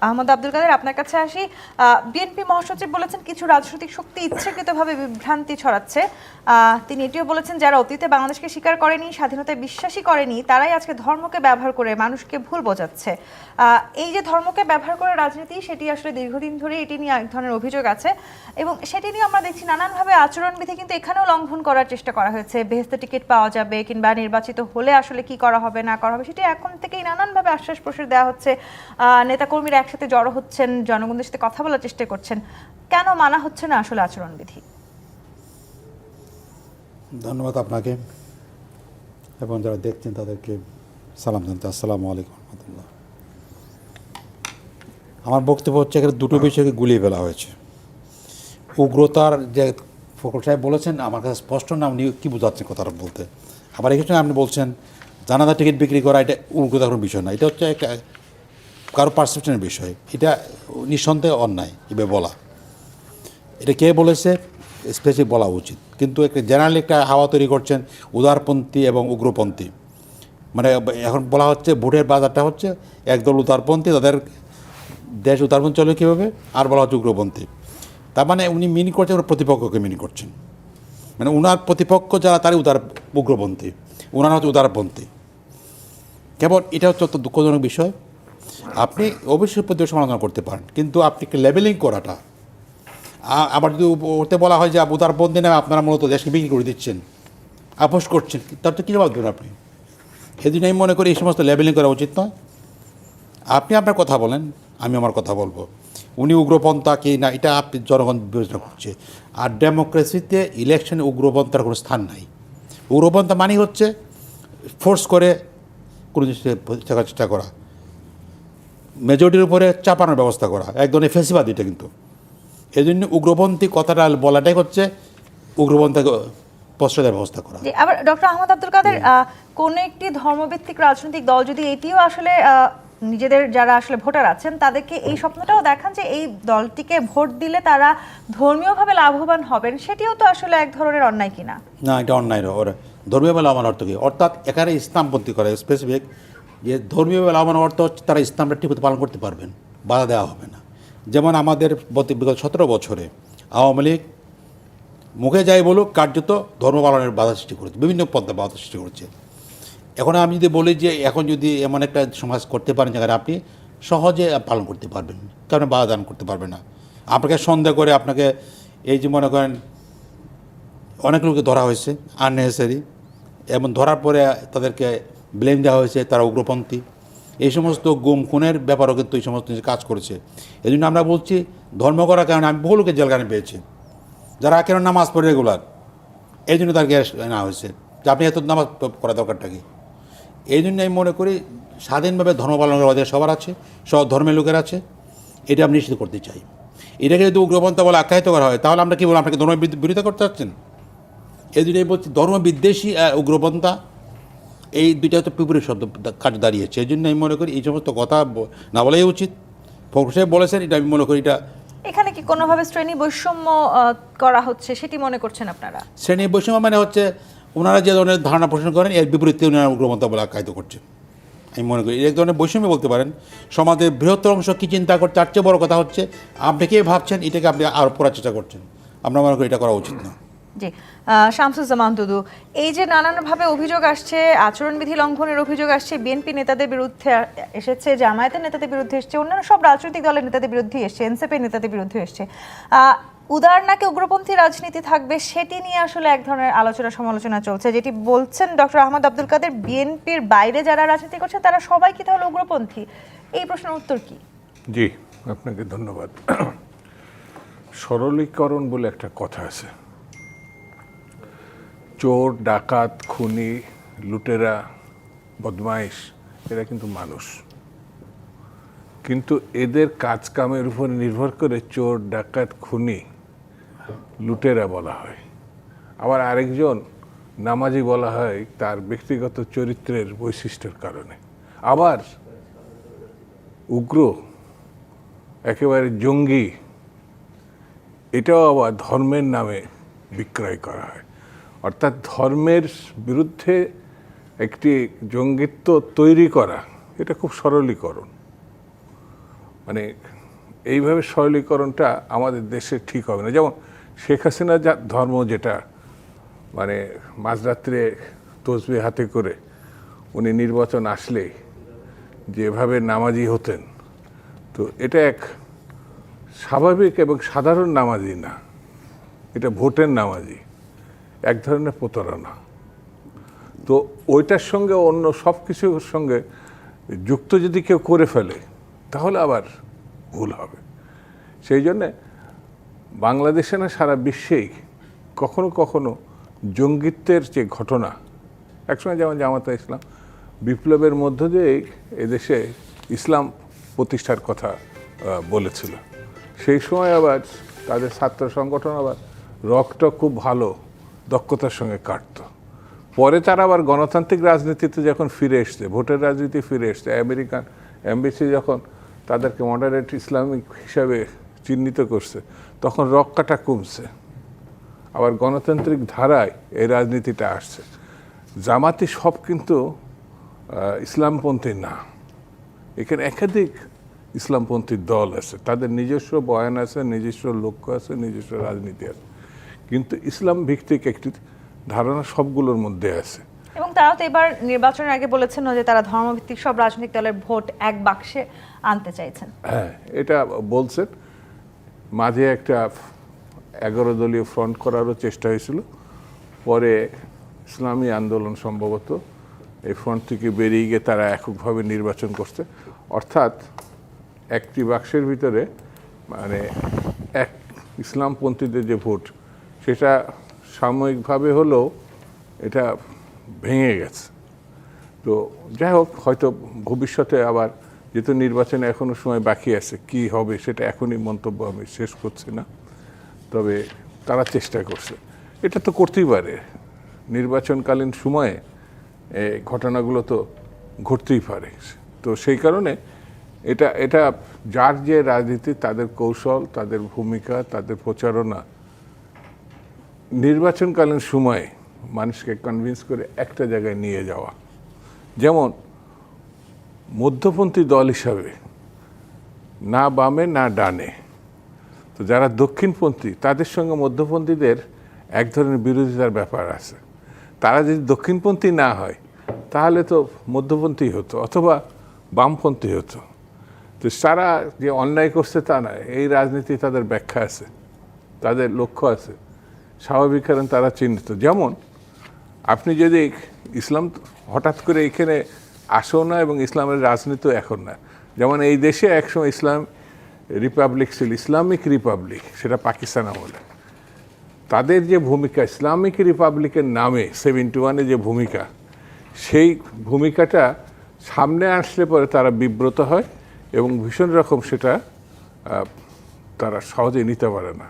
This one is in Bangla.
আহমদ আব্দুল কাদের, আপনার কাছে আসি। বিএনপি মহাসচিব বলেছেন কিছু রাজনৈতিক শক্তি ইচ্ছাকৃতভাবে বিভ্রান্তি ছড়াচ্ছে। তিনি এটিও বলেছেন যারা অতীতে বাংলাদেশকে স্বীকার করেনি, স্বাধীনতায় বিশ্বাসী করেনি, তারাই আজকে ধর্মকে ব্যবহার করে মানুষকে ভুল বোঝাচ্ছে। এই যে ধর্মকে ব্যবহার করে রাজনীতি, সেটি আসলে দীর্ঘদিন ধরে এটি নিয়ে এক ধরনের অভিযোগ আছে এবং সেটি নিয়ে আমরা দেখছি নানানভাবে আচরণবিধি কিন্তু এখানেও লঙ্ঘন করার চেষ্টা করা হয়েছে। বেহেশতে টিকিট পাওয়া যাবে কিংবা নির্বাচিত হলে আসলে কি করা হবে না করা হবে সেটি এখন থেকেই নানানভাবে আশ্বাস প্রশ্বাস দেওয়া হচ্ছে। নেতাকর্মীরা একসাথে জড়ো হচ্ছেন, জনগণদের সাথে কথা বলার চেষ্টা করছেন। কেন মানা হচ্ছে না আসলে আচরণবিধি? ধন্যবাদ আপনাকে এবং যারা দেখছেন তাদেরকে সালাম জানতে। আসসালামু আলাইকুম রহমতুল্লাহ। আমার বক্তব্য হচ্ছে এখানে দুটো বিষয়কে গুলিয়ে ফেলা হয়েছে। উগ্রতার যে ফখরুল সাহেব বলেছেন, আমার কাছে স্পষ্ট না উনি কী বোঝাচ্ছেন কথাটা বলতে। আবার এখানে আপনি বলছেন জানাজা টিকিট বিক্রি করা এটা উগ্রতার কোনো বিষয় না, এটা হচ্ছে একটা কারো পারসেপশনের বিষয়। এটা নিঃসন্দেহে অন্যায় এভাবে বলা। এটা কে বলেছে স্পেসিফিক বলা উচিত, কিন্তু একটা জেনারেলি একটা হাওয়া তৈরি করছেন উদারপন্থী এবং উগ্রপন্থী। মানে এখন বলা হচ্ছে ভোটের বাজারটা হচ্ছে একদল উদারপন্থী, তাদের দেশ উদারপন্থী চলে কীভাবে, আর বলা হচ্ছে উগ্রপন্থী। তার মানে উনি মিনি করছেন ওর প্রতিপক্ষকে মিনি করছেন, মানে উনার প্রতিপক্ষ যারা তারই উগ্রপন্থী, উনার হচ্ছে উদারপন্থী। কেবল এটা হচ্ছে অত দুঃখজনক বিষয়। আপনি অবশ্যই প্রতি সমালোচনা করতে পারেন, কিন্তু আপনি লেবেলিং করাটা, আবার যদি ওতে বলা হয় যে উদারপন্থী না আপনারা মূলত দেশকে বিক্রি করে দিচ্ছেন, আপোষ করছেন, তার তো কী জবাব দেবেন আপনি? সেদিন আমি মনে করি এই সমস্ত লেবেলিং করা উচিত নয়। আপনি আপনার কথা বলেন, আমি আমার কথা বলবো। উনি উগ্রপন্থা কি না এটা আপনি জনগণ বিবেচনা করছে। আর ডেমোক্রেসিতে ইলেকশনে উগ্রপন্থার কোনো স্থান নাই। উগ্রপন্থা মানে হচ্ছে ফোর্স করে কোনো জিনিস থাকার চেষ্টা করা, মেজরিটির উপরে চাপানোর ব্যবস্থা করা, এক ধরনের ফেসিবাদ এটা। কিন্তু এই জন্য উগ্রপন্থী কথাটা বলাটাই হচ্ছে উগ্রপন্থাকে প্রশ্রয় দেওয়ার ব্যবস্থা করা। আবার ডক্টর আহমদ আব্দুল কাদের, কোন একটি ধর্মভিত্তিক রাজনৈতিক দল যদি এটিও আসলে নিজেদের যারা আসলে ভোটার আছেন তাদেরকে এই স্বপ্নটাও দেখান যে এই দলটিকে ভোট দিলে তারা ধর্মীয়ভাবে লাভবান হবেন, সেটিও তো আসলে এক ধরনের অন্যায় কিনা? না, এটা অন্যায়। ওরা ধর্মীয়ভাবে লাভবান অর্থ কি? অর্থাৎ এখানে ইসলামপন্থী করে স্পেসিফিক যে ধর্মীয়ভাবে লাভবান অর্থ হচ্ছে তারা ইসলামটা ঠিকমতো পালন করতে পারবেন, বাধা দেওয়া হবে না। যেমন আমাদের বিগত 17 বছরে আওয়ামী লীগ মুখে যাই বলুক কার্যত ধর্ম পালনের বাধা সৃষ্টি করেছে, বিভিন্ন পন্থা বাধা সৃষ্টি করেছে। এখন আমি যদি বলি যে এখন যদি এমন একটা সমাজ করতে পারেন যেখানে আপনি সহজে পালন করতে পারবেন, কারণ বাধা দান করতে পারবে না। আপনাকে সন্দেহ করে আপনাকে এই যে মনে করেন অনেক লোককে ধরা হয়েছে আননেসেসারি, এবং ধরার পরে তাদেরকে ব্লেম দেওয়া হয়েছে তারা উগ্রপন্থী। এই সমস্ত গুম খুনের ব্যাপারও কিন্তু এই সমস্ত কাজ করেছে। এই জন্য আমরা বলছি ধর্ম করার কারণে আমি বহু লোকের জেলখানে পেয়েছি যারা কেন নামাজ পড়ে রেগুলার, এই জন্য তার গ্যাস নেওয়া হয়েছে যে আপনি এত নামাজ করা দরকারটা কি। এই জন্য আমি মনে করি স্বাধীনভাবে ধর্ম পালন করার অধিকার সবার আছে, সব ধর্মের লোকের আছে, এটা আমি নিশ্চিত করতে চাই। এটাকে যদি উগ্রপন্থা বলে আখ্যায়িত করা হয় তাহলে আমরা কী বলবো, আপনাকে ধর্মের বিরোধিতা করতে চাচ্ছেন? এই জন্য বলছি ধর্মবিদ্বেষী উগ্রপন্থা এই দুইটা তো বিপরীত শব্দ কাজ দাঁড়িয়েছে। এই জন্য আমি মনে করি এই সমস্ত কথা না বলাই উচিত। ফখরুল সাহেব বলেছেন, এটা আমি মনে করি এটা এখানে কি কোনোভাবে শ্রেণী বৈষম্য করা হচ্ছে সেটি মনে করছেন আপনারা? শ্রেণী বৈষম্য মানে হচ্ছে ওনারা যে ধরনের ধারণা পোষণ করেন এর বিপরীতে ওনারা উগ্রপন্থা বলে আখ্যায়িত করছেন। আমি মনে করি এক ধরনের বৈষম্য বলতে পারেন। সমাজের বৃহত্তর অংশ কী চিন্তা করছে তার চেয়ে বড় কথা হচ্ছে আপনি কে ভাবছেন, এটাকে আপনি আরও পড়ার চেষ্টা করছেন। আমরা মনে করি এটা করা উচিত না। জি, শামসুজ্জামান দুদু, এই যে নানানভাবে অভিযোগ আসছে, আচরণবিধি লঙ্ঘনের অভিযোগ আসছে, বিএনপি নেতাদের বিরুদ্ধে এসেছে, জামায়াতের নেতাদের বিরুদ্ধে এসছে, অন্যান্য সব রাজনৈতিক দলের নেতাদের বিরুদ্ধে এসছে, এনসিপি নেতাদের বিরুদ্ধে এসছে। উদার নাকি উগ্রপন্থী রাজনীতি থাকবে সেটি নিয়ে আসলে এক ধরনের আলোচনা সমালোচনা চলছে, যেটি বলছেন ডক্টর আহমদ আব্দুল কাদের বিএনপির বাইরে যারা রাজনীতি করছেন তারা সবাই কি তাহলে উগ্রপন্থী? এই প্রশ্নের উত্তর কি? জি, আপনাকে ধন্যবাদ। সরলীকরণ বলে একটা কথা আছে। চোর, ডাকাত, খুনি, লুটেরা, বদমাইশ এরা কিন্তু মানুষ, কিন্তু এদের কাজ কামের উপর নির্ভর করে চোর, ডাকাত, খুনি, লুটেরা বলা হয়। আবার আরেকজন নামাজি বলা হয় তার ব্যক্তিগত চরিত্রের বৈশিষ্ট্যের কারণে। আবার উগ্র, একেবারে জঙ্গি, এটাও আবার ধর্মের নামে বিক্রয় করা হয়। অর্থাৎ ধর্মের বিরুদ্ধে একটি জঙ্গিত্ব তৈরি করা, এটা খুব সরলীকরণ। মানে এইভাবে সরলীকরণটা আমাদের দেশে ঠিক হবে না। যেমন শেখ হাসিনা ধর্ম যেটা, মানে মাঝরাত্রে তসবিহ হাতে করে উনি নির্বাচন আসলে যেভাবে নামাজি হতেন, তো এটা এক স্বাভাবিক এবং সাধারণ নামাজি না, এটা ভোটের নামাজি, এক ধরনের প্রতারণা। তো ওইটার সঙ্গে অন্য সব কিছুর সঙ্গে যুক্ত যদি কেউ করে ফেলে তাহলে আবার ভুল হবে। সেই জন্যে বাংলাদেশে না সারা বিশ্বেই কখনো কখনো জঙ্গিত্বের যে ঘটনা, একসময় যেমন জামাতে ইসলাম বিপ্লবের মধ্য দিয়ে এদেশে ইসলাম প্রতিষ্ঠার কথা বলেছিল, সেই সময় আবার তাদের ছাত্র সংগঠন আবার রকটা খুব ভালো দক্ষতার সঙ্গে কাটত। পরে তারা আবার গণতান্ত্রিক রাজনীতিতে যখন ফিরে এসছে, ভোটের রাজনীতি ফিরে এসছে, আমেরিকান এমবেসি যখন তাদেরকে মডারেট ইসলামিক হিসাবে চিহ্নিত করছে, তখন রক কাটা কমছে, আবার গণতান্ত্রিক ধারায় এই রাজনীতিটা আসছে। জামাতি সব কিন্তু ইসলামপন্থী না, এখানে একাধিক ইসলামপন্থী দল আছে, তাদের নিজস্ব বয়ান আছে, নিজস্ব লক্ষ্য আছে, নিজস্ব রাজনীতি আছে, কিন্তু ইসলাম ভিত্তিক একটি ধারণা সবগুলোর মধ্যে আছে। এবং তারাও তো এবার নির্বাচনের আগে বলেছেন যে তারা ধর্মভিত্তিক সব রাজনৈতিক দলের ভোট এক বাক্সে আনতে চাইছেন। হ্যাঁ, এটা বলছেন। মাঝে একটা 11 দলীয় ফ্রন্ট করারও চেষ্টা হয়েছিল, পরে ইসলামী আন্দোলন সম্ভবত এই ফ্রন্ট থেকে বেরিয়ে গিয়ে তারা এককভাবে নির্বাচন করছে, অর্থাৎ একটি বাক্সের ভিতরে মানে এক ইসলামপন্থীদের যে ভোট, সেটা সাময়িকভাবে হলেও এটা ভেঙে গেছে। তো যাই হোক, হয়তো ভবিষ্যতে আবার, যেহেতু নির্বাচনে এখনও সময় বাকি আছে, কি হবে সেটা এখনই মন্তব্য আমি শেষ করছি না, তবে তারা চেষ্টা করছে। এটা তো করতেই পারে, নির্বাচনকালীন সময়ে ঘটনাগুলো তো ঘটতেই পারে। তো সেই কারণে এটা যার যে রাজনীতি, তাদের কৌশল, তাদের ভূমিকা, তাদের প্রচারণা, নির্বাচনকালীন সময়ে মানুষকে কনভিন্স করে একটা জায়গায় নিয়ে যাওয়া। যেমন মধ্যপন্থী দল হিসাবে না বামে না ডানে, তো যারা দক্ষিণপন্থী তাদের সঙ্গে মধ্যপন্থীদের এক ধরনের বিরোধিতার ব্যাপার আছে। তারা যদি দক্ষিণপন্থী না হয় তাহলে তো মধ্যপন্থী হতো অথবা বামপন্থী হতো। তো তারা যে অন্যায় করছে তা নয়, এই রাজনীতি তাদের ব্যাখ্যা আছে, তাদের লক্ষ্য আছে, স্বাভাবিক কারণ তারা চিহ্নিত। যেমন আপনি যদি ইসলাম হঠাৎ করে এখানে আসো না, এবং ইসলামের রাজনীতি এখন না, যেমন এই দেশে একসময় ইসলাম রিপাবলিক ছিল, ইসলামিক রিপাবলিক, সেটা পাকিস্তান আমলে। তাদের যে ভূমিকা ইসলামিক রিপাবলিকের নামে 71-এ যে ভূমিকা, সেই ভূমিকাটা সামনে আসলে পরে তারা বিব্রত হয় এবং ভীষণ রকম সেটা তারা সহজে নিতে পারে না।